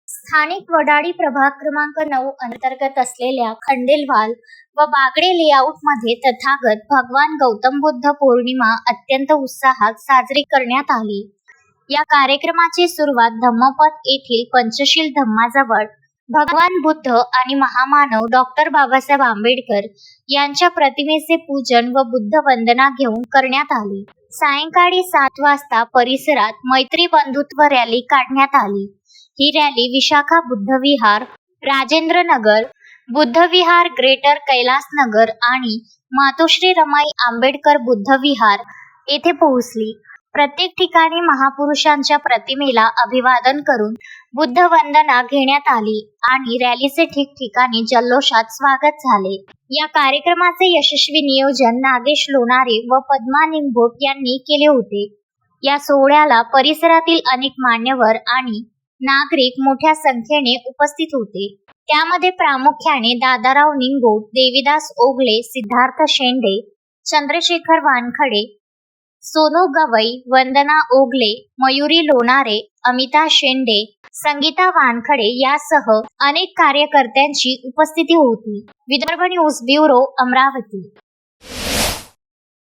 स्थानिक वडाळी प्रभाग क्रमांक 9 अंतर्गत असलेल्या खंडेलवाल व बागडे लेआउटमध्ये तथागत भगवान गौतम बुद्ध पौर्णिमा अत्यंत उत्साहात साजरी करण्यात आली। या कार्यक्रमाची सुरुवात धम्मपद येथील पंचशील धम्माजवळ भगवान बुद्ध आणि महामानव डॉक्टर बाबासाहेब आंबेडकर यांच्या प्रतिमेचे पूजन व बुद्ध वंदना घेऊन करण्यात आली। सायंकाळी 7 वाजता परिसरात मैत्री बंधुत्व रॅली काढण्यात आली। ही रॅली विशाखा बुद्ध विहार, राजेंद्र नगर, बुद्ध विहार, ग्रेटर कैलास नगर आणि मातोश्री रमाई आंबेडकर बुद्ध विहार येथे पोहोचली। प्रत्येक ठिकाणी महापुरुषांच्या प्रतिमेला अभिवादन करून बुद्ध वंदना घेण्यात आली आणि रॅलीचे ठिकठिकाणी जल्लोषात स्वागत झाले। या कार्यक्रमाचे यशस्वी नियोजन नागेश लोणारे व पद्मा निंगोट यांनी केले होते। या सोहळ्याला परिसरातील अनेक मान्यवर आणि नागरिक मोठ्या संख्येने उपस्थित होते। त्यामध्ये प्रामुख्याने दादाराव निंगोट, देवीदास ओगले, सिद्धार्थ शेंडे, चंद्रशेखर वानखडे, सोनू गवई, वंदना ओगले, मयुरी लोणारे, अमिता शेंडे, संगीता वानखडे यासह अनेक कार्यकर्त्यांची उपस्थिती होती। Vidarbha news bureau, Amravati.